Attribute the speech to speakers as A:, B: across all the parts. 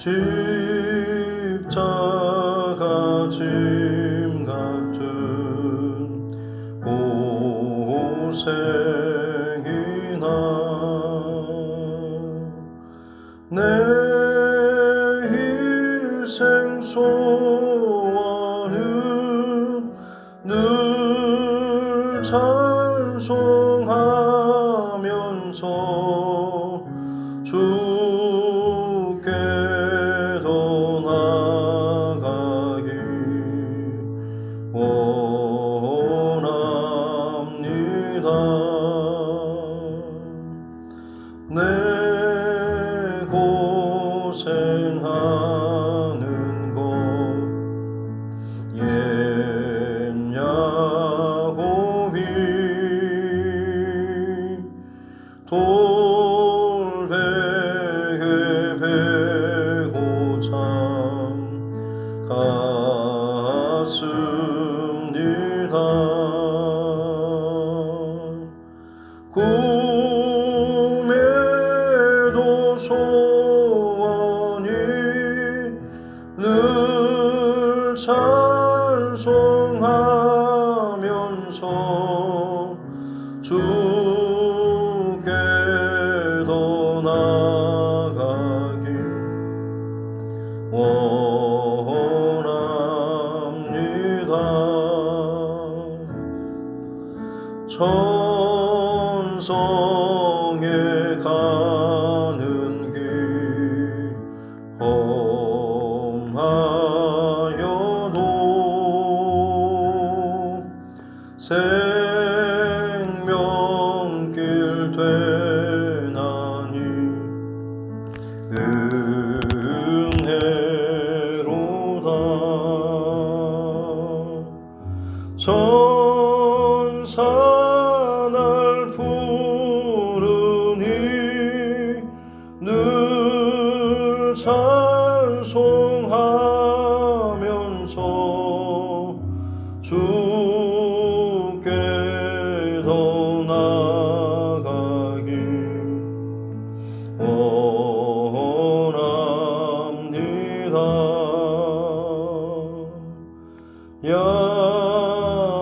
A: 십자가 짐 같은 고생이나 내 일생 소원은 늘 찬송하면서 주께 더 나아가기 원합니다. 내 고생하는 것 옛 야곱이 돌베개 베고 참 같습니다. 꿈에도 소원이 늘 찬송하면서 주께 더 나아가기 원합니다. 천성에 가는 길 험하여도 생명길 되나니 은혜로다. 천사 날 부르니 늘 찬송하면서 주께 더 나아가기 원합니다.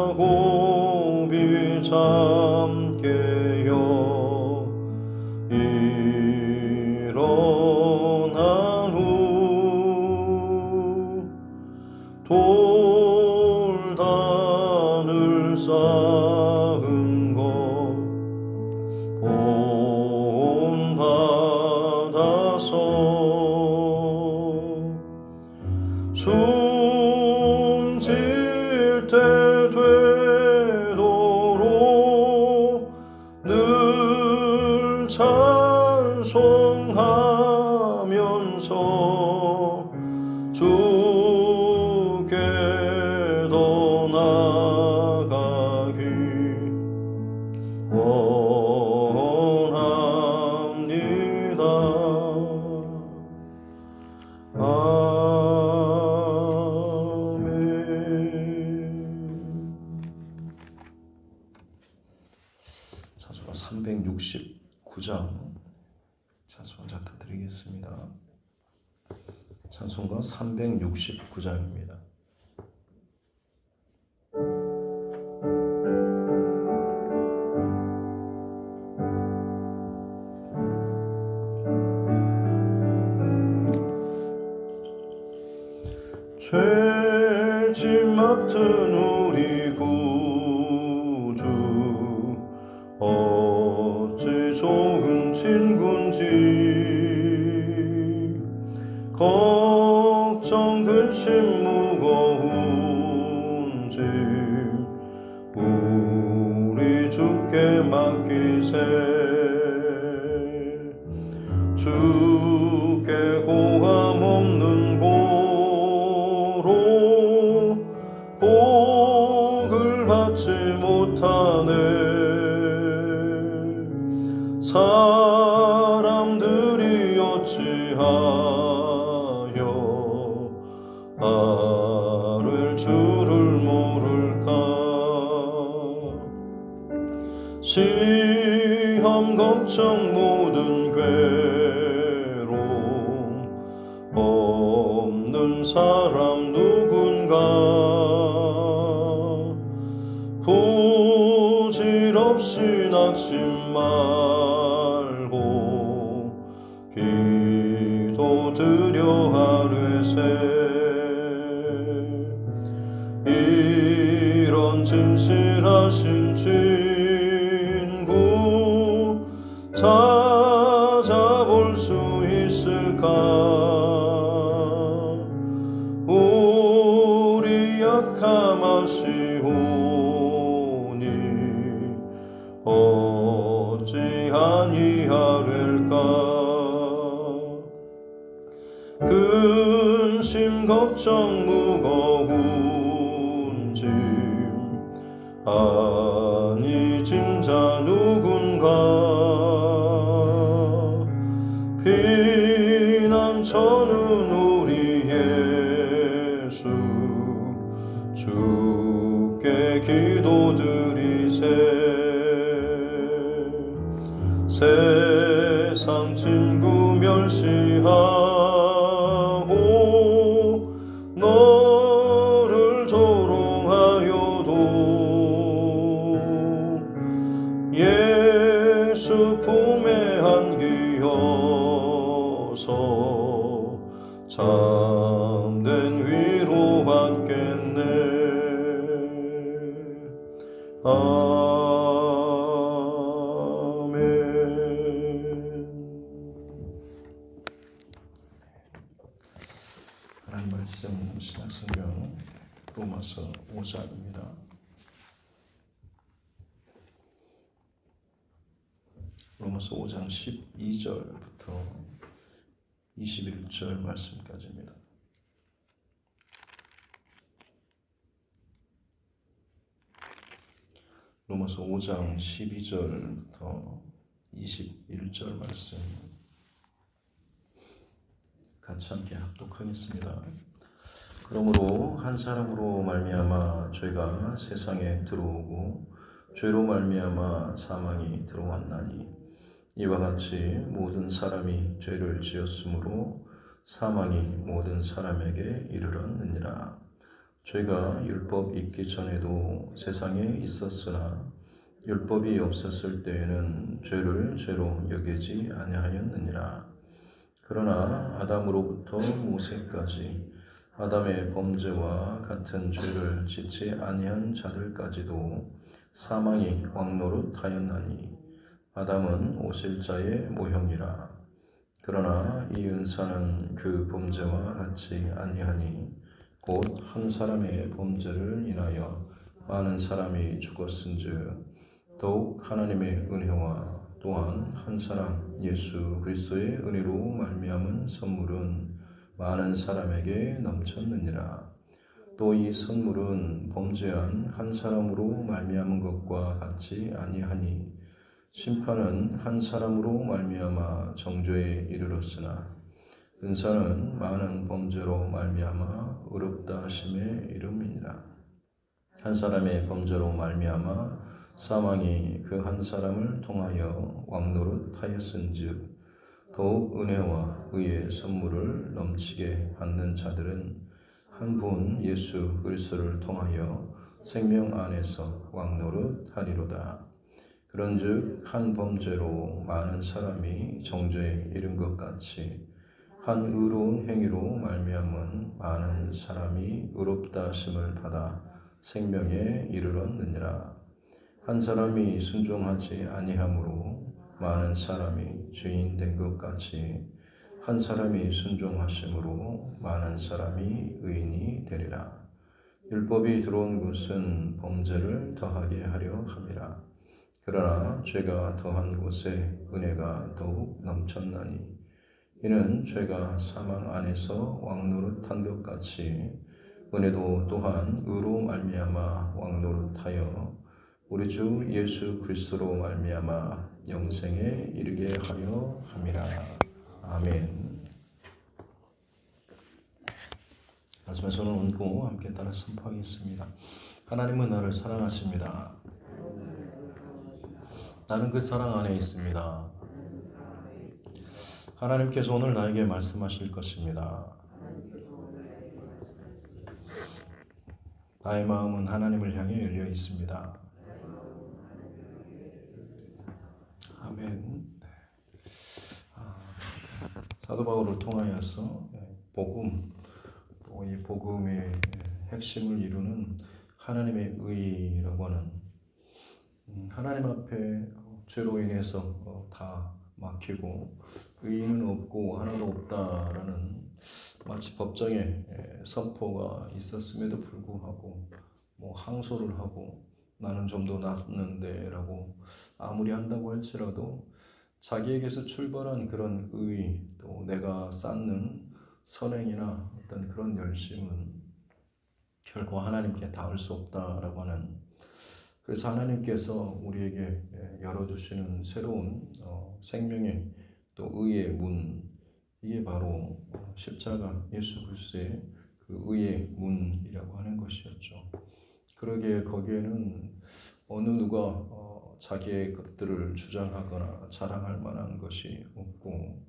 A: 야곱이 잠깨어 일어난 후 돌단을 쌓은 것 본받아서 숨질 때 되도록 늘 찬송하면서 주께 더 나아가기 원합니다. 아멘. 찬송가 369장 찬송 작가 드리겠습니다. 찬송가 369장입니다. 죄짐 맡은 우리 구주 어찌 좋은 친군지 걱정 근심 무거운 짐 우리 주께 맡기세 주께 고감 없는 고로 복을 받지 못하네 사람들이 어찌하여 아를 줄을 모를까 시험 걱정 모든 괴로움 낙심 말고 기도드려 하뢰세 이런 진실하신 친구 찾아볼 수 있을까 우리 약함하시오니 어찌 아니하될까 근심 걱정 무거운 짐 아니 진짜 누군가 피난처는 우리 예수 주께 기도드리세 세상 친구 멸시하고 너를 조롱하여도 예수 품에 안기어서 참된 위로 받겠네 하나님 말씀 신약성경 로마서 5장입니다. 로마서 5장 12절부터 21절 말씀까지입니다. 로마서 5장 12절부터 21절 말씀 같이 함께 합독하겠습니다. 그러므로 한 사람으로 말미암아 죄가 세상에 들어오고 죄로 말미암아 사망이 들어왔나니 이와 같이 모든 사람이 죄를 지었으므로 사망이 모든 사람에게 이르렀느니라. 죄가 율법 있기 전에도 세상에 있었으나 율법이 없었을 때에는 죄를 죄로 여기지 아니하였느니라. 그러나 아담으로부터 모세까지 아담의 범죄와 같은 죄를 짓지 아니한 자들까지도 사망이 왕노릇하였나니 아담은 오실자의 모형이라. 그러나 이 은사는 그 범죄와 같지 아니하니 곧 한 사람의 범죄를 인하여 많은 사람이 죽었은즉 더욱 하나님의 은혜와 또한 한 사람 예수 그리스도의 은혜로 말미암은 선물은 많은 사람에게 넘쳤느니라. 또 이 선물은 범죄한 한 사람으로 말미암은 것과 같지 아니하니 심판은 한 사람으로 말미암아 정죄에 이르렀으나 은사는 많은 범죄로 말미암아 의롭다 하심에 이름이니라. 한 사람의 범죄로 말미암아 사망이 그 한 사람을 통하여 왕노릇하였은즉 더욱 은혜와 의의 선물을 넘치게 받는 자들은 한 분 예수 그리스도를 통하여 생명 안에서 왕노릇하리로다. 그런즉 한 범죄로 많은 사람이 정죄에 이른 것 같이 한 의로운 행위로 말미암은 많은 사람이 의롭다 하심을 받아 생명에 이르렀느니라. 한 사람이 순종하지 아니함으로 많은 사람이 죄인 된 것 같이 한 사람이 순종하심으로 많은 사람이 의인이 되리라. 율법이 들어온 것은 범죄를 더하게 하려 함이라. 그러나 죄가 더한 곳에 은혜가 더욱 넘쳤나니 이는 죄가 사망 안에서 왕노릇한 것 같이 은혜도 또한 의로 말미암아 왕노릇하여 우리 주 예수 그리스도로 말미암아 영생에 이르게 하려 함이라. 아멘. 가슴에 손을 얹고 함께 따라 선포하겠습니다. 하나님은 나를 사랑하십니다. 나는 그 사랑 안에 있습니다. 하나님께서 오늘 나에게 말씀하실 것입니다. 나의 마음은 하나님을 향해 열려 있습니다. 아멘. 아, 사도 바울을 통하여서 복음, 또 이 복음의 핵심을 이루는 하나님의 의라고 하는 하나님 앞에 죄로 인해서 다 막히고 의인은 없고 하나도 없다라는 마치 법정에 선포가 있었음에도 불구하고 뭐 항소를 하고 나는 좀 더 낫는데라고 아무리 한다고 할지라도 자기에게서 출발한 그런 의, 또 내가 쌓는 선행이나 어떤 그런 열심은 결코 하나님께 닿을 수 없다라고 하는, 그래서 하나님께서 우리에게 열어주시는 새로운 생명의 또 의의 문, 이게 바로 십자가 예수 그리스도의 그 의의 문이라고 하는 것이었죠. 그러기에 거기에는 어느 누가 자기의 것들을 주장하거나 자랑할 만한 것이 없고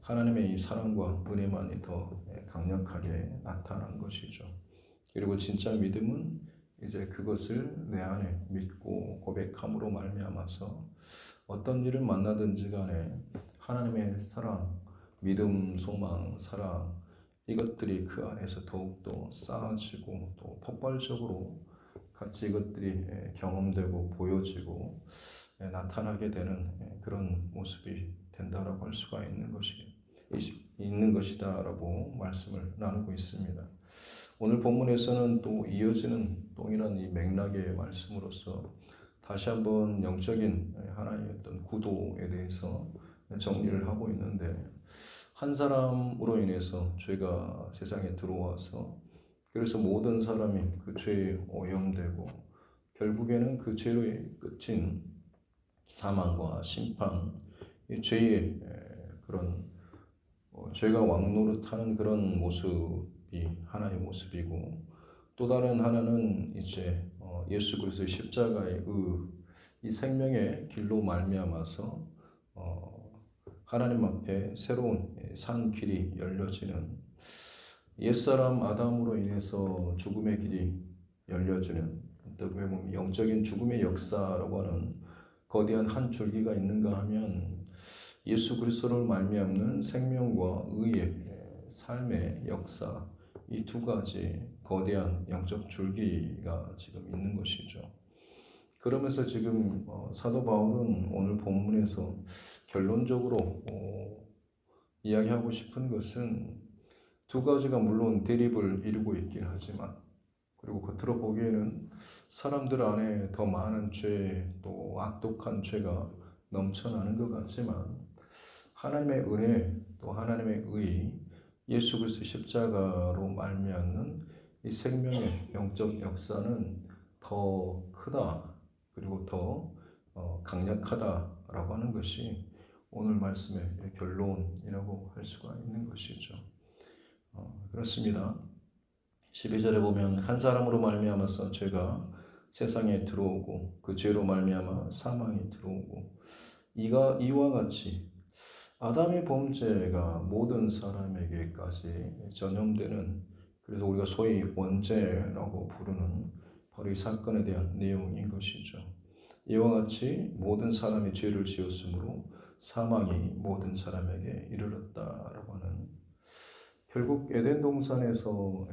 A: 하나님의 이 사랑과 은혜만이 더 강력하게 나타난 것이죠. 그리고 진짜 믿음은 이제 그것을 내 안에 믿고 고백함으로 말미암아서 어떤 일을 만나든지 간에 하나님의 사랑, 믿음, 소망, 사랑, 이것들이 그 안에서 더욱더 쌓아지고 또 폭발적으로 같이 이것들이 경험되고 보여지고 나타나게 되는 그런 모습이 된다라고 할 수가 있는 것이다라고 말씀을 나누고 있습니다. 오늘 본문에서는 또 이어지는 동일한 이 맥락의 말씀으로서 다시 한번 영적인 하나의 어떤 구도에 대해서 정리를 하고 있는데, 한 사람으로 인해서 죄가 세상에 들어와서 그래서 모든 사람이 그 죄에 오염되고 결국에는 그 죄의 끝인 사망과 심판, 이 죄의 그런 죄가 왕노릇하는 그런 모습이 하나의 모습이고, 또 다른 하나는 이제 예수 그리스도의 십자가의 이 생명의 길로 말미암아서 하나님 앞에 새로운 산 길이 열려지는, 옛사람 아담으로 인해서 죽음의 길이 열려지는, 어떻게 보면 영적인 죽음의 역사라고 하는 거대한 한 줄기가 있는가 하면 예수 그리스도를 말미암는 생명과 의의 삶의 역사, 이 두 가지 거대한 영적 줄기가 지금 있는 것이죠. 그러면서 지금 사도 바울은 오늘 본문에서 결론적으로 이야기하고 싶은 것은 두 가지가 물론 대립을 이루고 있긴 하지만, 그리고 겉으로 보기에는 사람들 안에 더 많은 죄, 또 악독한 죄가 넘쳐나는 것 같지만 하나님의 은혜, 또 하나님의 의, 예수 그리스도 십자가로 말미암는 이 생명의 영적 역사는 더 크다, 그리고 더 강력하다라고 하는 것이 오늘 말씀의 결론이라고 할 수가 있는 것이죠. 그렇습니다. 12절에 보면 한 사람으로 말미암아서 죄가 세상에 들어오고 그 죄로 말미암아 사망이 들어오고 이와 같이 아담의 범죄가 모든 사람에게까지 전염되는, 그래서 우리가 소위 원죄라고 부르는 바로 이 사건에 대한 내용인 것이죠. 이와 같이 모든 사람이 죄를 지었으므로 사망이 모든 사람에게 이르렀다라고 하는, 결국 에덴 동산에서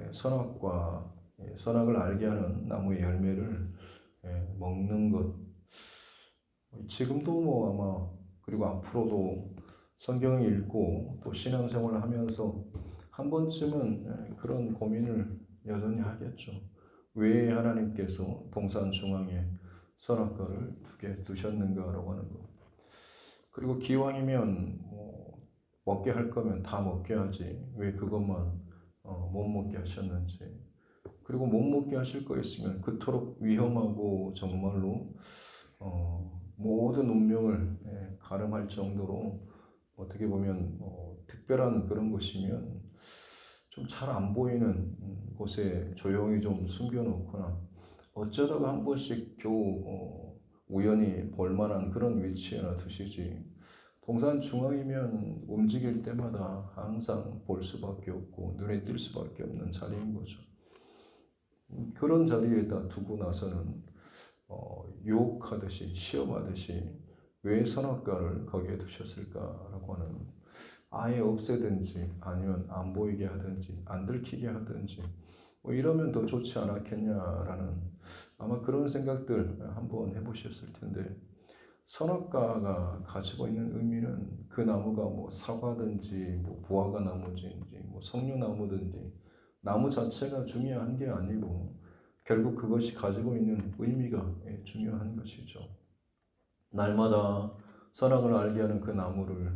A: 선악을 알게 하는 나무의 열매를 먹는 것, 지금도 아마 그리고 앞으로도 성경을 읽고 또 신앙생활을 하면서 한 번쯤은 그런 고민을 여전히 하겠죠. 왜 하나님께서 동산 중앙에 선악과를 두셨는가라고 하는 것. 그리고 기왕이면 먹게 할 거면 다 먹게 하지 왜 그것만 못 먹게 하셨는지, 그리고 못 먹게 하실 거였으면 그토록 위험하고 정말로 모든 운명을 가름할 정도로 어떻게 보면 특별한 그런 것이면 좀 잘 안 보이는 곳에 조용히 좀 숨겨놓거나 어쩌다가 한 번씩 겨우 우연히 볼만한 그런 위치에나 두시지, 동산 중앙이면 움직일 때마다 항상 볼 수밖에 없고 눈에 띌 수밖에 없는 자리인 거죠. 그런 자리에다 두고 나서는 유혹하듯이 시험하듯이 왜 선악과를 거기에 두셨을까라고 하는, 아예 없애든지 아니면 안 보이게 하든지 안 들키게 하든지 뭐 이러면 더 좋지 않았겠냐라는, 아마 그런 생각들 한번 해보셨을 텐데, 선악과가 가지고 있는 의미는 그 나무가 뭐 사과든지 뭐 무화과 나무든지 뭐 석류나무든지 나무 자체가 중요한 게 아니고 결국 그것이 가지고 있는 의미가 중요한 것이죠. 날마다 선악을 알게 하는 그 나무를,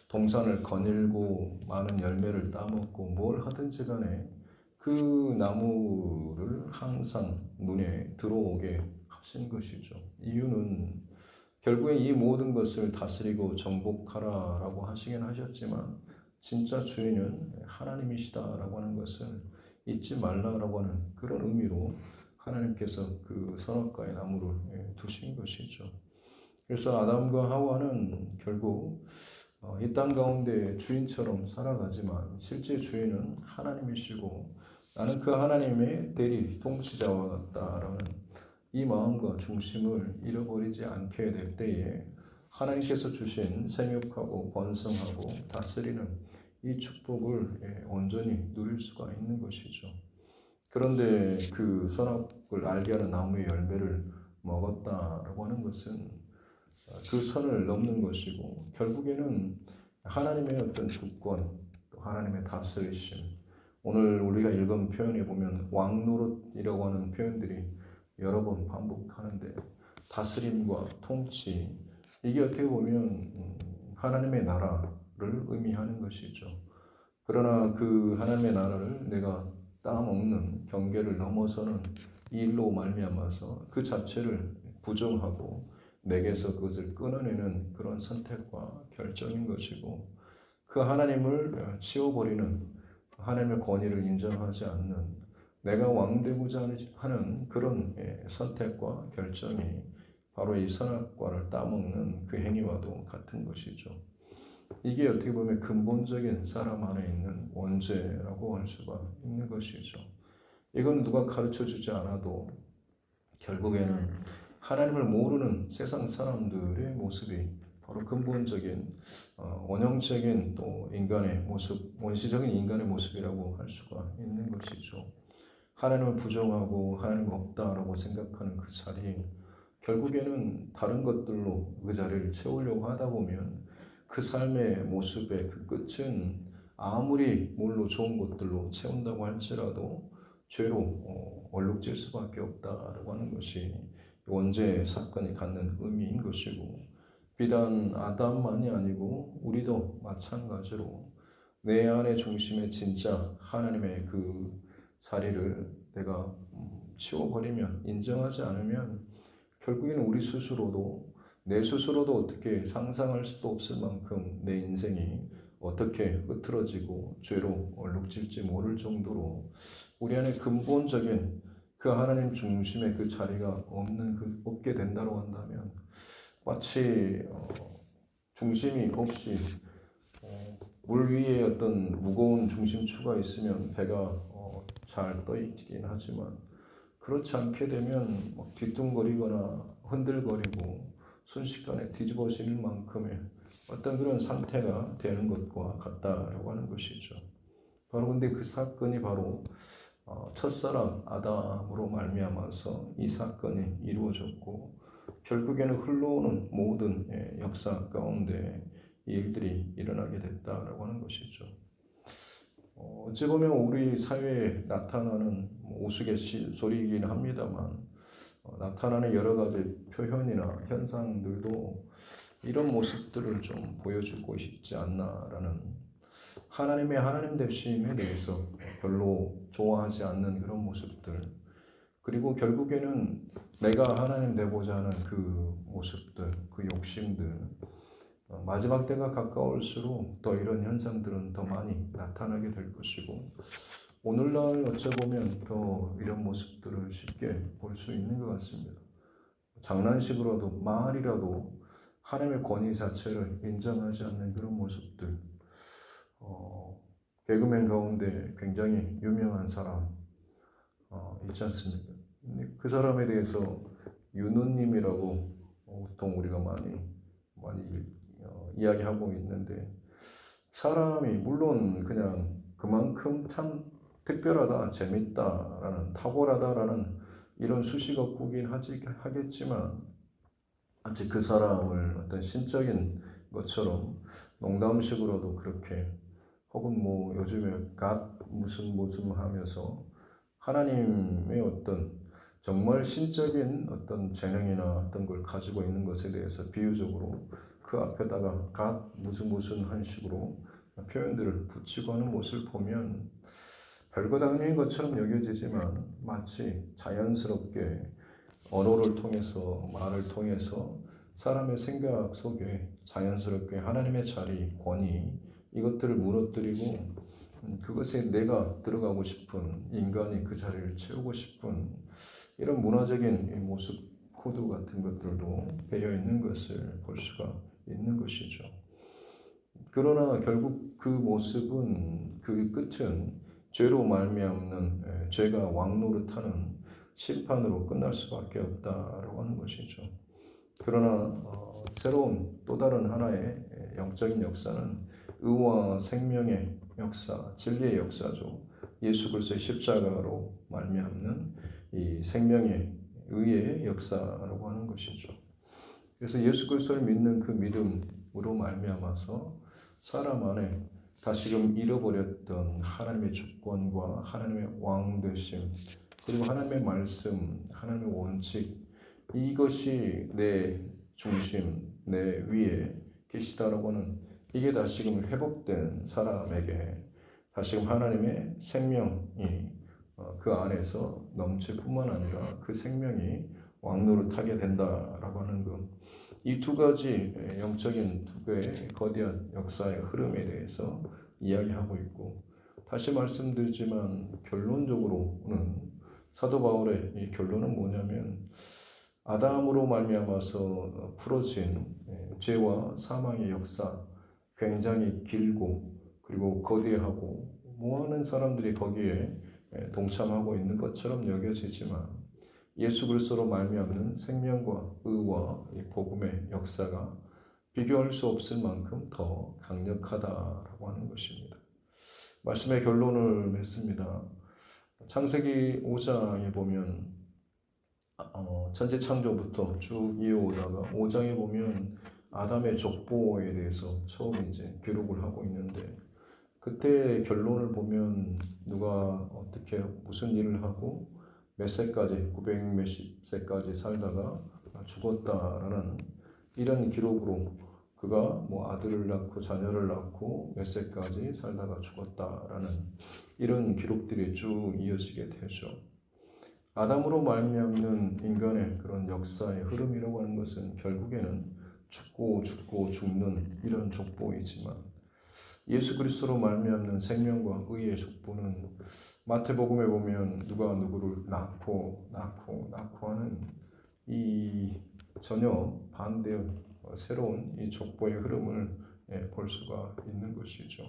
A: 동산을 거닐고 많은 열매를 따먹고 뭘 하든지 간에 그 나무를 항상 눈에 들어오게 하신 것이죠. 이유는 결국엔 이 모든 것을 다스리고 정복하라라고 하시긴 하셨지만 진짜 주인은 하나님이시다라고 하는 것을 잊지 말라라고 하는 그런 의미로 하나님께서 그 선악과의 나무를 두신 것이죠. 그래서 아담과 하와는 결국 이 땅 가운데 주인처럼 살아가지만 실제 주인은 하나님이시고 나는 그 하나님의 대리 통치자와 같다라는 이 마음과 중심을 잃어버리지 않게 될 때에 하나님께서 주신 생육하고 번성하고 다스리는 이 축복을 온전히 누릴 수가 있는 것이죠. 그런데 그 선악을 알게 하는 나무의 열매를 먹었다라고 하는 것은 그 선을 넘는 것이고 결국에는 하나님의 어떤 주권, 또 하나님의 다스리심, 오늘 우리가 읽은 표현에 보면 왕노릇이라고 하는 표현들이 여러 번 반복하는데, 다스림과 통치, 이게 어떻게 보면 하나님의 나라를 의미하는 것이죠. 그러나 그 하나님의 나라를 내가 따먹는 경계를 넘어서는 이 일로 말미암아서 그 자체를 부정하고 내게서 그것을 끊어내는 그런 선택과 결정인 것이고, 그 하나님을 치워버리는, 하나님의 권위를 인정하지 않는, 내가 왕되고자 하는 그런 선택과 결정이 바로 이 선악과를 따먹는 그 행위와도 같은 것이죠. 이게 어떻게 보면 근본적인 사람 안에 있는 원죄라고 할 수가 있는 것이죠. 이건 누가 가르쳐 주지 않아도 결국에는 하나님을 모르는 세상 사람들의 모습이 바로 근본적인 원형적인 또 인간의 모습, 원시적인 인간의 모습이라고 할 수가 있는 것이죠. 하나님을 부정하고 하나님 없다라고 생각하는 그 자리, 결국에는 다른 것들로 그 자리를 채우려고 하다 보면 그 삶의 모습의 그 끝은 아무리 뭘로 좋은 것들로 채운다고 할지라도 죄로 얼룩질 수밖에 없다라고 하는 것이 원죄 사건이 갖는 의미인 것이고, 비단 아담만이 아니고 우리도 마찬가지로 내 안의 중심에 진짜 하나님의 그 자리를 내가 치워버리면, 인정하지 않으면 결국에는 우리 스스로도, 내 스스로도 어떻게 상상할 수도 없을 만큼 내 인생이 어떻게 흐트러지고 죄로 얼룩질지 모를 정도로 우리 안에 근본적인 그 하나님 중심의 그 자리가 없게 된다고 한다면, 마치 중심이 없이 물 위에 어떤 무거운 중심추가 있으면 배가 잘 떠 있긴 하지만, 그렇지 않게 되면 뒤뚱거리거나 흔들거리고 순식간에 뒤집어질 만큼의 어떤 그런 상태가 되는 것과 같다라고 하는 것이죠. 바로 근데 그 사건이 바로 첫사람 아담으로 말미암아서 이 사건이 이루어졌고, 결국에는 흘러오는 모든 역사 가운데 이 일들이 일어나게 됐다라고 하는 것이죠. 어찌 보면 우리 사회에 나타나는 우스갯소리이긴 합니다만, 나타나는 여러 가지 표현이나 현상들도 이런 모습들을 좀 보여주고 있지 않나라는, 하나님의 하나님 되심에 대해서 별로 좋아하지 않는 그런 모습들, 그리고 결국에는 내가 하나님 되고자 하는 그 모습들, 그 욕심들, 마지막 때가 가까울수록 더 이런 현상들은 더 많이 나타나게 될 것이고, 오늘날 어쩌보면 더 이런 모습들을 쉽게 볼 수 있는 것 같습니다. 장난식으로도 말이라도 하나님의 권위 자체를 인정하지 않는 그런 모습들. 개그맨 가운데 굉장히 유명한 사람 있지 않습니까? 그 사람에 대해서 윤호님이라고 보통 우리가 많이 많이 이야기하고 있는데, 사람이 물론 그냥 그만큼 참 특별하다, 재밌다라는, 탁월하다라는 이런 수식어꾸긴 하겠지만, 마치 그 사람을 어떤 신적인 것처럼 농담식으로도 그렇게, 혹은 뭐 요즘에 갓 무슨 하면서 하나님의 어떤 정말 신적인 어떤 재능이나 어떤 걸 가지고 있는 것에 대해서 비유적으로 그 앞에다가 갓 무슨 한 식으로 표현들을 붙이고 하는 모습을 보면 별거 다름인 것처럼 여겨지지만, 마치 자연스럽게 언어를 통해서, 말을 통해서 사람의 생각 속에 자연스럽게 하나님의 자리, 권위, 이것들을 무너뜨리고 그것에 내가 들어가고 싶은, 인간이 그 자리를 채우고 싶은 이런 문화적인 모습, 코드 같은 것들도 배어 있는 것을 볼 수가 있는 것이죠. 그러나 결국 그 모습은, 그 끝은 죄로 말미암는, 죄가 왕노릇하는 심판으로 끝날 수밖에 없다라고 하는 것이죠. 그러나 새로운 또 다른 하나의 영적인 역사는 의와 생명의 역사, 진리의 역사죠. 예수 그리스도의 십자가로 말미암는 이 생명의, 의의 역사라고 하는 것이죠. 그래서 예수 그리스도를 믿는 그 믿음으로 말미암아서 사람 안에 다시금 잃어버렸던 하나님의 주권과 하나님의 왕 되심, 그리고 하나님의 말씀, 하나님의 원칙, 이것이 내 중심, 내 위에 계시다라고 하는, 이게 다시금 회복된 사람에게 다시금 하나님의 생명이 그 안에서 넘칠 뿐만 아니라 그 생명이 왕노릇하게 된다라고 하는 것, 이 두 가지 영적인 두 개의 거대한 역사의 흐름에 대해서 이야기하고 있고, 다시 말씀드리지만 결론적으로는 사도 바울의 이 결론은 뭐냐면, 아담으로 말미암아서 풀어진 죄와 사망의 역사, 굉장히 길고 그리고 거대하고 많은 사람들이 거기에 동참하고 있는 것처럼 여겨지지만, 예수 그리스도로 말미암는 생명과 의와 이 복음의 역사가 비교할 수 없을 만큼 더 강력하다라고 하는 것입니다. 말씀의 결론을 맺습니다. 창세기 5장에 보면 천지 창조부터 쭉 이어오다가 5장에 보면 아담의 족보에 대해서 처음 이제 기록을 하고 있는데, 그때 결론을 보면 누가 어떻게 무슨 일을 하고 몇 세까지, 900 몇십 세까지 살다가 죽었다라는 이런 기록으로, 그가 뭐 아들을 낳고 자녀를 낳고 몇 세까지 살다가 죽었다라는 이런 기록들이 쭉 이어지게 되죠. 아담으로 말미암는 인간의 그런 역사의 흐름이라고 하는 것은 결국에는 죽고 죽는 이런 족보이지만, 예수 그리스도로 말미암는 생명과 의의 족보는 마태복음에 보면 누가 누구를 낳고 하는 이 전혀 반대의 새로운 이 족보의 흐름을 볼 수가 있는 것이죠.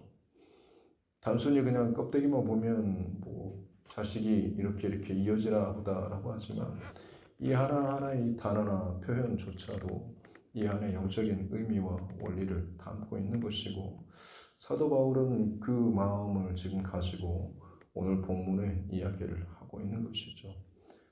A: 단순히 그냥 껍데기만 보면 뭐 자식이 이렇게 이어지나 보다라고 하지만, 이 하나하나의 단어나 표현조차도 이 안에 영적인 의미와 원리를 담고 있는 것이고, 사도 바울은 그 마음을 지금 가지고 오늘 본문의 이야기를 하고 있는 것이죠.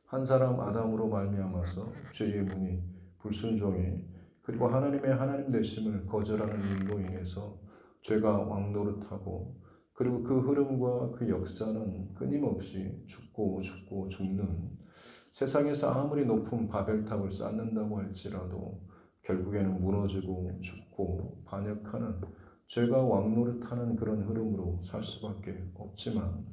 A: 한 사람 아담으로 말미암아서 죄의 문이 불순종에, 그리고 하나님의 하나님 되심을 거절하는 일로 인해서 죄가 왕노릇하고, 그리고 그 흐름과 그 역사는 끊임없이 죽고 죽는, 세상에서 아무리 높은 바벨탑을 쌓는다고 할지라도 결국에는 무너지고 죽고 반역하는, 죄가 왕노릇하는 그런 흐름으로 살 수밖에 없지만,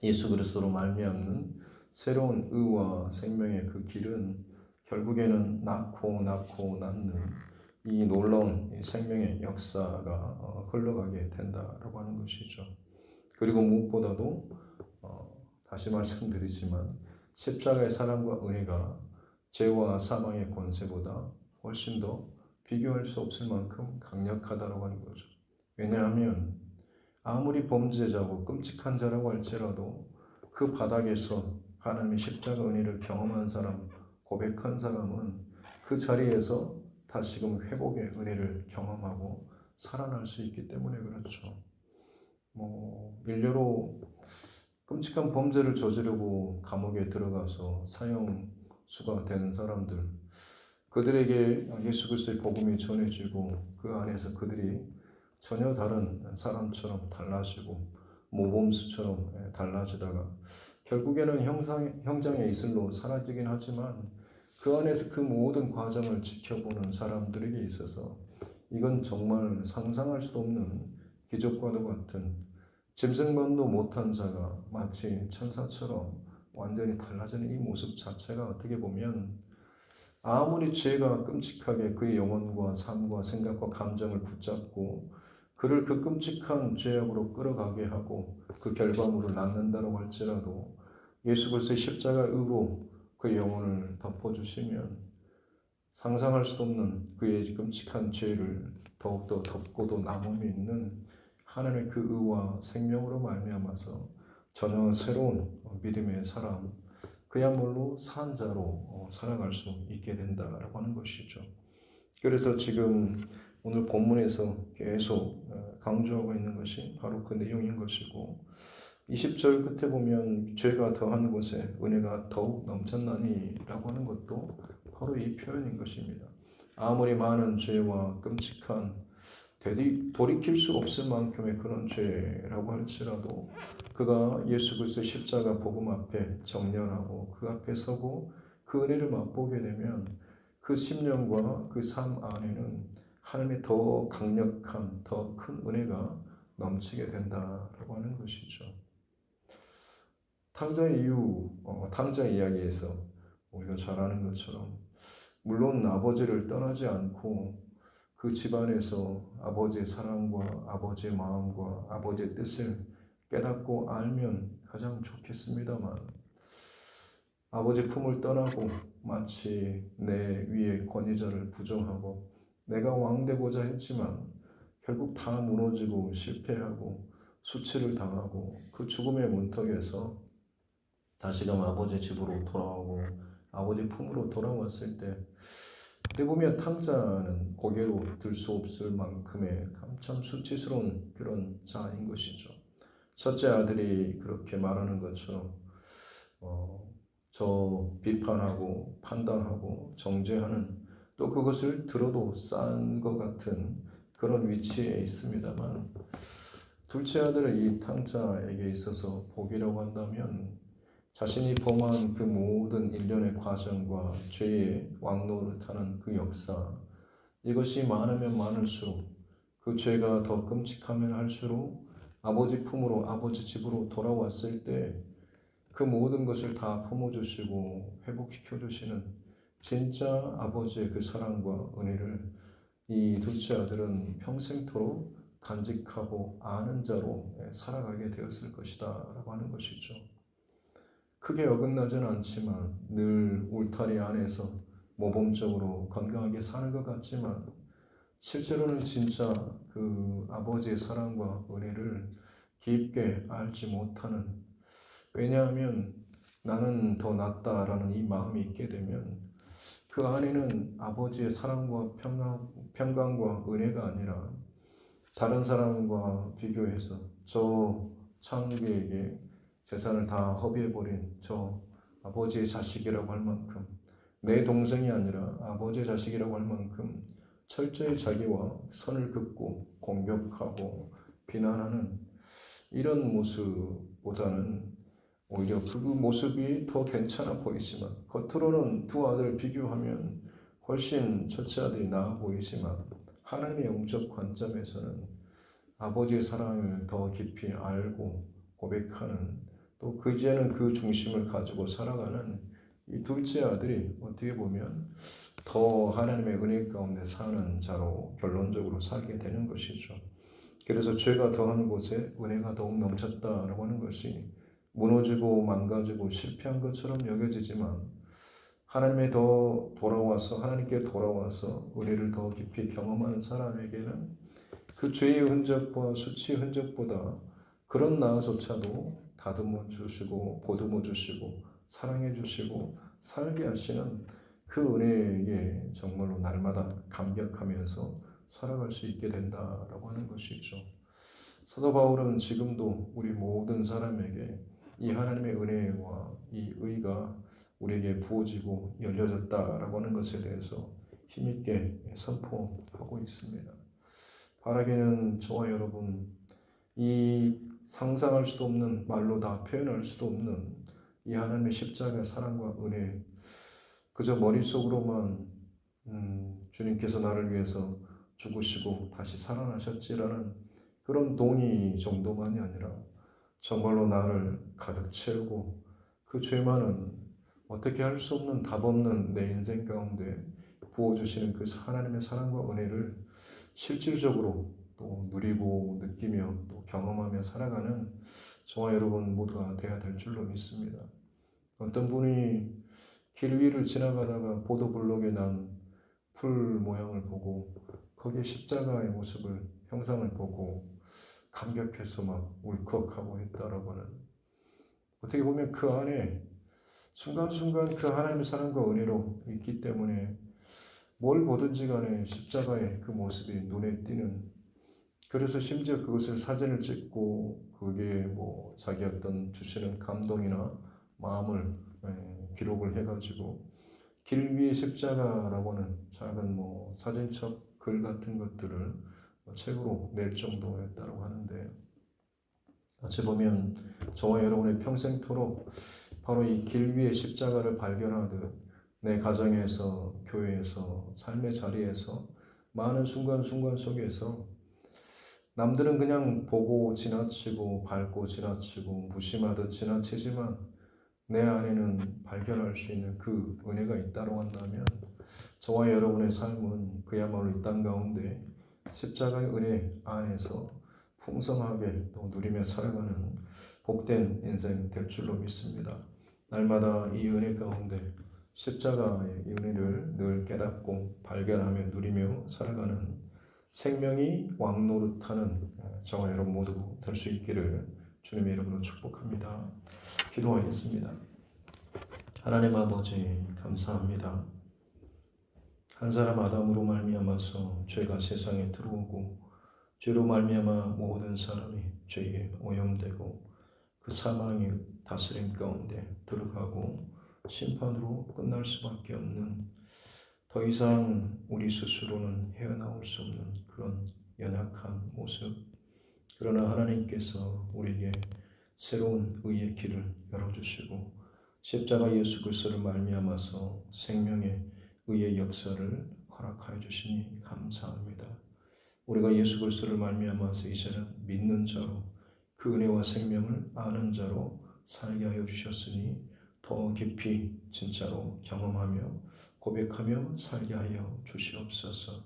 A: 예수 그리스도로 말미암는 새로운 의와 생명의 그 길은 결국에는 낳고 낳는 이 놀라운 생명의 역사가 흘러가게 된다라고 하는 것이죠. 그리고 무엇보다도 다시 말씀드리지만, 십자가의 사랑과 은혜가 죄와 사망의 권세보다 훨씬 더 비교할 수 없을 만큼 강력하다라고 하는 거죠. 왜냐하면 아무리 범죄자고 끔찍한 자라고 할지라도 그 바닥에서 하나님의 십자가 은혜를 경험한 사람, 고백한 사람은 그 자리에서 다시금 회복의 은혜를 경험하고 살아날 수 있기 때문에 그렇죠. 일례로 끔찍한 범죄를 저지르고 감옥에 들어가서 사형수가 되는 사람들, 그들에게 예수 그리스도의 복음이 전해지고 그 안에서 그들이 전혀 다른 사람처럼 달라지고 모범수처럼 달라지다가 결국에는 형장의 이슬로 사라지긴 하지만 그 안에서 그 모든 과정을 지켜보는 사람들에게 있어서 이건 정말 상상할 수 없는 기적과도 같은 짐승만도 못한 자가 마치 천사처럼 완전히 달라지는 이 모습 자체가 어떻게 보면 아무리 죄가 끔찍하게 그의 영혼과 삶과 생각과 감정을 붙잡고 그를 그 끔찍한 죄악으로 끌어가게 하고 그 결과물을 낳는다고 할지라도 예수 그리스도의 십자가 의로 그의 영혼을 덮어주시면 상상할 수 없는 그의 끔찍한 죄를 더욱더 덮고도 남음이 있는 하나님의 그 의와 생명으로 말미암아서 전혀 새로운 믿음의 사람, 그야말로 산 자로 살아갈 수 있게 된다라고 하는 것이죠. 그래서 지금 오늘 본문에서 계속 강조하고 있는 것이 바로 그 내용인 것이고 20절 끝에 보면 죄가 더한 곳에 은혜가 더욱 넘쳤나니 라고 하는 것도 바로 이 표현인 것입니다. 아무리 많은 죄와 끔찍한 돌이킬 수 없을 만큼의 그런 죄라고 할지라도 그가 예수 그리스도의 십자가 복음 앞에 정렬하고 그 앞에 서고 그 은혜를 맛보게 되면 그 심령과 그 삶 안에는 하나님의 더 강력한 더 큰 은혜가 넘치게 된다라고 하는 것이죠. 탕자 이야기에서 우리가 잘 아는 것처럼 물론 아버지를 떠나지 않고 그 집안에서 아버지의 사랑과 아버지의 마음과 아버지의 뜻을 깨닫고 알면 가장 좋겠습니다만 아버지 품을 떠나고 마치 내 위에 권위자를 부정하고 내가 왕되고자 했지만 결국 다 무너지고 실패하고 수치를 당하고 그 죽음의 문턱에서 다시금 아버지 집으로 돌아오고 아버지 품으로 돌아왔을 때 어떻게 보면 탕자는 고개로 들 수 없을 만큼의 참 수치스러운 그런 자인 것이죠. 첫째 아들이 그렇게 말하는 것처럼 저 비판하고 판단하고 정죄하는 또 그것을 들어도 싼 것 같은 그런 위치에 있습니다만 둘째 아들은 이 탕자에게 있어서 복이라고 한다면 자신이 범한 그 모든 일련의 과정과 죄의 왕노릇하는 그 역사, 이것이 많으면 많을수록 그 죄가 더 끔찍하면 할수록 아버지 품으로 아버지 집으로 돌아왔을 때 그 모든 것을 다 품어주시고 회복시켜 주시는 진짜 아버지의 그 사랑과 은혜를 이 둘째 아들은 평생토록 간직하고 아는 자로 살아가게 되었을 것이다 라고 하는 것이죠. 크게 어긋나지는 않지만 늘 울타리 안에서 모범적으로 건강하게 사는 것 같지만 실제로는 진짜 그 아버지의 사랑과 은혜를 깊게 알지 못하는, 왜냐하면 나는 더 낫다라는 이 마음이 있게 되면 그 안에는 아버지의 사랑과 평강과 은혜가 아니라 다른 사람과 비교해서 저 창기에게 재산을 다 허비해버린 저 아버지의 자식이라고 할 만큼, 내 동생이 아니라 아버지의 자식이라고 할 만큼 철저히 자기와 선을 긋고 공격하고 비난하는 이런 모습보다는 오히려 그 모습이 더 괜찮아 보이지만 겉으로는 두 아들을 비교하면 훨씬 첫째 아들이 나아 보이지만 하나님의 영적 관점에서는 아버지의 사랑을 더 깊이 알고 고백하는, 또 그제는 그 중심을 가지고 살아가는 이 둘째 아들이 어떻게 보면 더 하나님의 은혜 가운데 사는 자로 결론적으로 살게 되는 것이죠. 그래서 죄가 더한 곳에 은혜가 더욱 넘쳤다라고 하는 것이 무너지고 망가지고 실패한 것처럼 여겨지지만 하나님께 돌아와서 은혜를 더 깊이 경험하는 사람에게는 그 죄의 흔적과 수치의 흔적보다 그런 나조차도 다듬어 주시고 보듬어 주시고 사랑해 주시고 살게 하시는 그 은혜에 정말로 날마다 감격하면서 살아갈 수 있게 된다라고 하는 것이죠. 사도 바울은 지금도 우리 모든 사람에게 이 하나님의 은혜와 이 의가 우리에게 부어지고 열려졌다라고 하는 것에 대해서 힘있게 선포하고 있습니다. 바라기는 저와 여러분, 이 상상할 수도 없는, 말로 다 표현할 수도 없는 이 하나님의 십자가의 사랑과 은혜, 그저 머릿속으로만 주님께서 나를 위해서 죽으시고 다시 살아나셨지라는 그런 동의 정도만이 아니라 정말로 나를 가득 채우고 그 죄만은 어떻게 할 수 없는 답 없는 내 인생 가운데 부어주시는 그 하나님의 사랑과 은혜를 실질적으로 또 누리고 느끼며 또 경험하며 살아가는 저와 여러분 모두가 되어야 될 줄로 믿습니다. 어떤 분이 길 위를 지나가다가 보도블록에 난 풀 모양을 보고 거기에 십자가의 모습을 형상을 보고 감격해서 막 울컥하고 했다라고 하는, 어떻게 보면 그 안에 순간순간 그 하나님의 사랑과 은혜로 있기 때문에 뭘 보든지 간에 십자가의 그 모습이 눈에 띄는, 그래서 심지어 그것을 사진을 찍고 그게 뭐 자기 어떤 주시는 감동이나 마음을 기록을 해가지고 길 위의 십자가라고 하는 작은 뭐 사진첩 글 같은 것들을 책으로 낼 정도였다고 하는데, 어찌 보면 저와 여러분의 평생토록 바로 이 길 위의 십자가를 발견하듯 내 가정에서, 교회에서, 삶의 자리에서 많은 순간순간 속에서 남들은 그냥 보고 지나치고 밟고 지나치고 무심하듯 지나치지만 내 안에는 발견할 수 있는 그 은혜가 있다고 한다면 저와 여러분의 삶은 그야말로 이 땅 가운데 십자가의 은혜 안에서 풍성하게 또 누리며 살아가는 복된 인생 될 줄로 믿습니다. 날마다 이 은혜 가운데 십자가의 은혜를 늘 깨닫고 발견하며 누리며 살아가는 생명이 왕노릇하는 저와 여러분 모두 될 수 있기를 주님의 이름으로 축복합니다. 기도하겠습니다. 하나님 아버지 감사합니다. 한 사람 아담으로 말미암아서 죄가 세상에 들어오고 죄로 말미암아 모든 사람이 죄에 오염되고 그 사망의 다스림 가운데 들어가고 심판으로 끝날 수밖에 없는, 더 이상 우리 스스로는 헤어나올 수 없는 그런 연약한 모습, 그러나 하나님께서 우리에게 새로운 의의 길을 열어주시고 십자가 예수 그리스도를 말미암아서 생명의 의의 역사를 허락하여 주시니 감사합니다. 우리가 예수 그리스도를 말미암아서 이제는 믿는 자로 그 은혜와 생명을 아는 자로 살게 하여 주셨으니 더 깊이 진짜로 경험하며 고백하며 살게 하여 주시옵소서.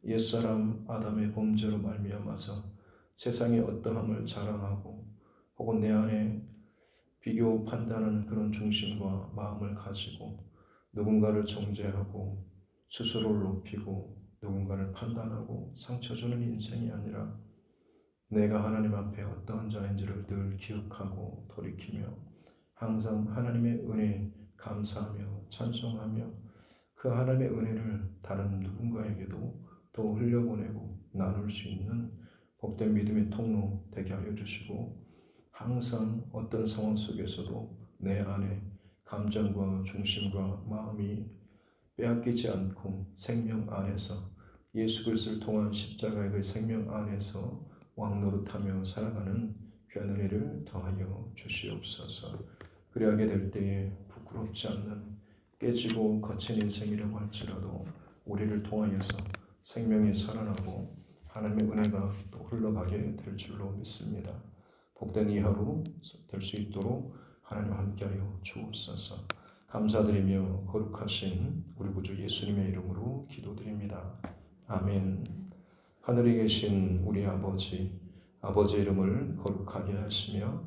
A: 옛사람 아담의 범죄로 말미암아서 세상의 어떠함을 자랑하고 혹은 내 안에 비교 판단하는 그런 중심과 마음을 가지고 누군가를 정죄하고 스스로를 높이고 누군가를 판단하고 상처 주는 인생이 아니라 내가 하나님 앞에 어떠한 자인지를 늘 기억하고 돌이키며 항상 하나님의 은혜에 감사하며 찬송하며 그 하나님의 은혜를 다른 누군가에게도 또 흘려보내고 나눌 수 있는 복된 믿음의 통로 되게 하여 주시고, 항상 어떤 상황 속에서도 내 안에 감정과 중심과 마음이 빼앗기지 않고 생명 안에서 예수 그리스도를 통한 십자가의 그 생명 안에서 왕노릇하며 살아가는 귀한 은혜를 더하여 주시옵소서. 그리하게 될 때에 부끄럽지 않는 깨지고 거친 인생이라고 할지라도 우리를 통하여서 생명이 살아나고 하나님의 은혜가 또 흘러가게 될 줄로 믿습니다. 복된 이 하루 될 수 있도록 하나님 함께하여 주옵소서. 감사드리며 거룩하신 우리 구주 예수님의 이름으로 기도드립니다. 아멘. 하늘에 계신 우리 아버지, 아버지의 이름을 거룩하게 하시며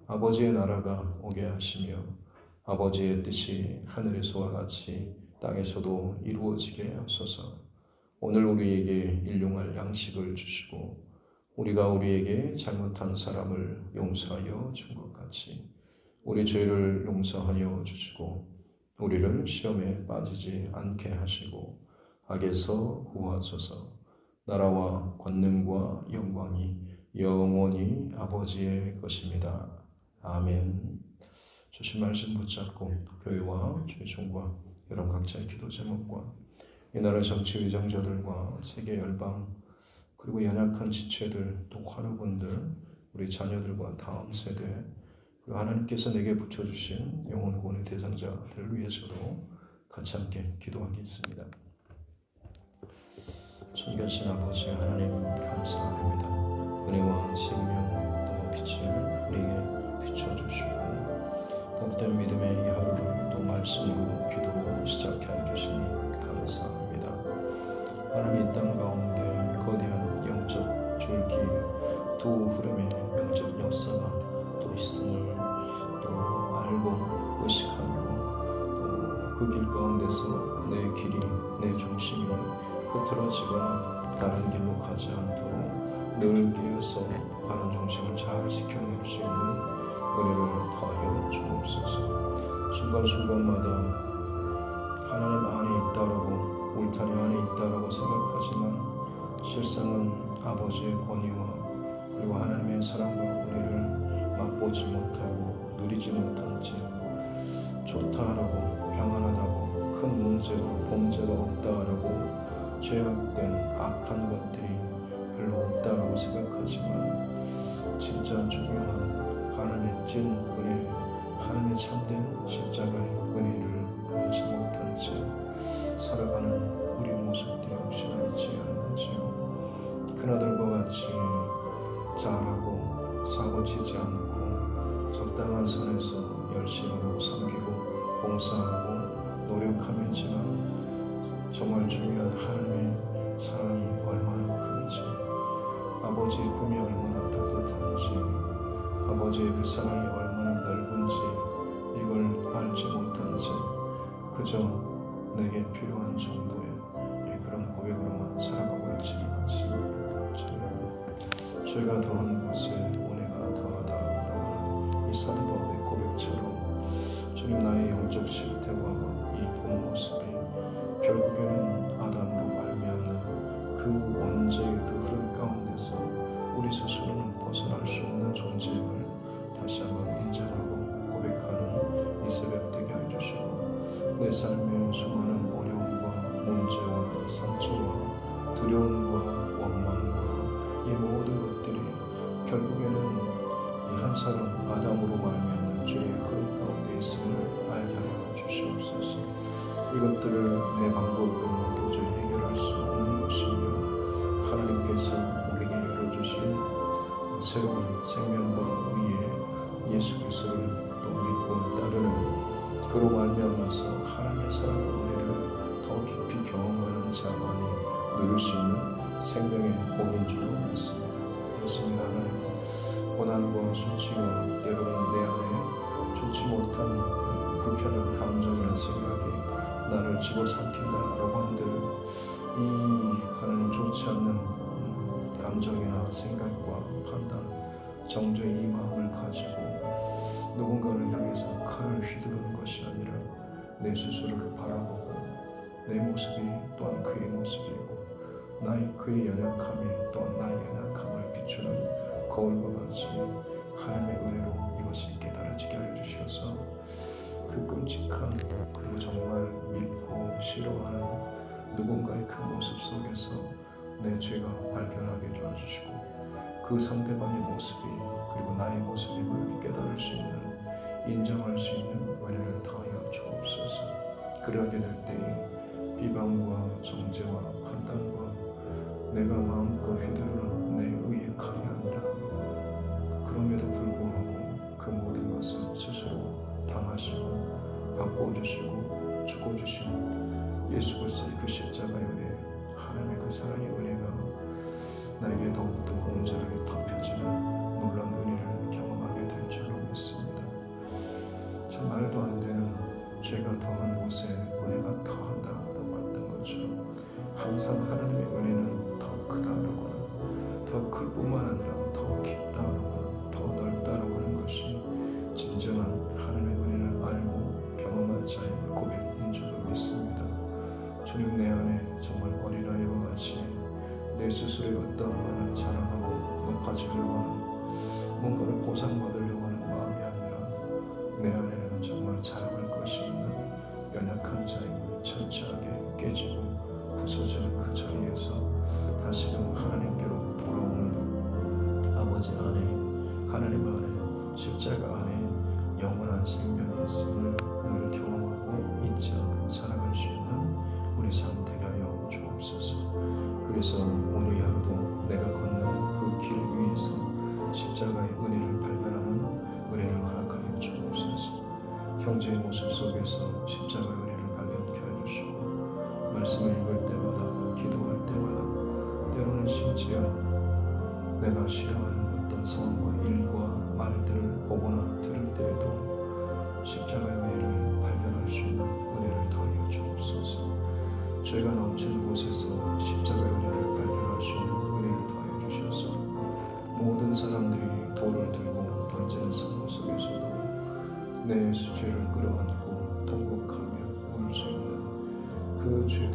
A: 아버지의 나라가 오게 하시며 아버지의 뜻이 하늘에서와 같이 땅에서도 이루어지게 하소서. 오늘 우리에게 일용할 양식을 주시고 우리가 우리에게 잘못한 사람을 용서하여 준 것 같이 우리 죄를 용서하여 주시고 우리를 시험에 빠지지 않게 하시고 악에서 구하소서. 나라와 권능과 영광이 영원히 아버지의 것입니다. 아멘. 주신 말씀 붙잡고 교회와 최종과 여러분 각자의 기도 제목과 이 나라 정치 위정자들과 세계 열방 그리고 연약한 지체들 또 환우분들 우리 자녀들과 다음 세대 그리고 하나님께서 내게 붙여주신 영혼 구원의 대상자들을 위해서도 같이 함께 기도하겠습니다. 전가신 아버지 하나님 감사합니다. 은혜와 생명의 또 빛을 우리에게 비춰주시고 복된 믿음의 이 하루를 또 말씀으로 기도로 시작해 주시니 감사합니다. 하나님 이 땅 가운데 거대한 영적 줄기 두 흐름의 영적 역사가 또 있음을 또 알고 의식하고 또 그 길 가운데서 내 길이 내 중심이 흐트러지거나 다른 길로 가지 않도록 늘 깨어서 바른 중심을 잘 지켜낼 수 있는 은혜를 더하여 주옵소서. 순간순간마다 하나님 안에 있다라고 울타리 안에 있다라고 생각하지만 실상은 아버지의 권위와 그리고 하나님의 사랑과 은혜를 맛보지 못하고 누리지 못한 채 좋다라고 평안하다고 큰 문제와 범죄가 없다라고 죄악된 악한 것들이 별로 없다라고 생각하지만 진짜 중요한 하나님의 찐 은혜, 하나님의 참된 십자가의 은혜를 알지 못한 채 살아가는 우리의 모습들이 혹시나 있지 않는지요. 큰아들과 같이 잘하고 사고치지 않고 적당한 선에서 열심히 섬기고 봉사하고 노력하면지만 정말 중요한 하나님의 사랑이 얼마나 큰지 아버지의 품이 얼마나 따뜻한지 아버지의 그 사랑이 얼마나 넓은지 이걸 알지 못한 채 그저 내게 필요한 정도의 그런 고백으로만 살아가고 있지는 않습니다. 죄가 더한 곳에 은혜가 더하다라고 하는 이 사도 바울의 고백처럼 주님 나의 영적 실태와 이 본 모습이 결국에는 아담으로 말미암는 그 원죄의 그 흐름 가운데서 우리 스스로는 벗어날 수 없는 존재임을 다시 한번 인정하고 고백하는 이 새벽 되게 해주시고 내 삶의 수많은 어려움과 문제와 상처와 두려움과 원망과 이 모든 것들이 결국에는 이 한 사람 아담으로 말미암는 죄의 흐름 가운데 있음을 알게 하여 주시옵소서. 이것들을 내 방법으로 도저히 해결할 수 없는 것이며 하나님께서 우리에게 열어주신 새로운 생명과 의의 예수 그리스도를 또 믿고 따르는 그로 말미암아서 하나님의 사랑과 은혜를 더 깊이 경험하는 자만이 누릴 수 있는 생명의 복인 줄로 믿습니다. 그렇습니다. 하나님 고난과 수치와 때로는 내 안에 좋지 못한 불편한 감정이나 생각이 나를 집어삼킨다라고 한들 이 하나님 좋지 않는 감정이나 생각과 판단, 정죄의 이 마음을 가지고 누군가를 향해서 칼을 휘두르는 것이 아니라 내 스스로를 바라보고 내 모습이 또한 그의 모습이고 그의 연약함이 또한 나의 연약함을 비추는 거울과 같이 하나님의 은혜로 이것이 깨달아지게 하여 주셔서 그 끔찍한 그리고 정말 믿고 싫어하는 누군가의 그 모습 속에서 내 죄가 발견하게 도와주시고 그 상대방의 모습이 그리고 나의 모습임을 깨달을 수 있는 인정할 수 있는 은혜를 더하여 주옵소서. 그러하게 될 때에 비방과 정죄와 판단과 내가 마음껏 휘두르는 내 의의 칼이 아니라 그럼에도 불구하고 그 모든 것을 스스로 당하시고 바꿔주시고 죽어주신 예수 그리스도의 그 십자가의 은혜 하나님의 그 사랑의 은혜가 나에게 더욱더 온전하게 덮여지는 놀라운 은혜를 경험하게 될 줄로 믿습니다. 참 말도 안 되는 죄가 더한 곳에 은혜가 더한다라고 했던 것처럼 항상 하나님의 은혜는 더 크다라고는 더 클 뿐만 아니라 더 깊다라고는 더 넓다라고 하는 것이 진정한 하나님의 은혜를 알고 경험한 자의 고백 주님, 내 안에 정말 어린아이와 같이 내 스스로의 어떠함만을 자랑하고 높아지려고 하는, 뭔가를 보상받으려고 하는 마음이 아니라 내 안에는 정말 자랑할 것이 없는 연약한 자임을 철저하게 깨지고 부서지는 그 자리에서 다시금 하나님께로 돌아오는 아버지 안에, 하나님 안에, 십자가 안에 영원한 생명이 있음을 늘 경험하고 잊지 않고 살아갈 수 있는 우리 삶 되게 하여 주옵소서. 그래서 오늘 하루도 내가 걷는 그 길 위에서 십자가의 은혜를 발견하는 은혜를 허락하여 주옵소서. 형제의 모습 속에서 십자가의 은혜를 발견케 해주시고, 말씀을 읽을 때마다, 기도할 때마다, 때로는 심지어 내가 싫어하는 어떤 상황과 일과 말들을 보거나 들을 때에도 십자가의 은혜를 발견할 수 있는 은혜를 더하여 주옵소서. 죄가 넘치는 곳에서 십자가의 은혜를 발견할 수 있는 은혜를 더하여 주셔서 모든 사람들이 돌을 들고 던지는 상황 속에서도 내 죄를 끌어안고 통곡하며 울 수 있는 그 죄들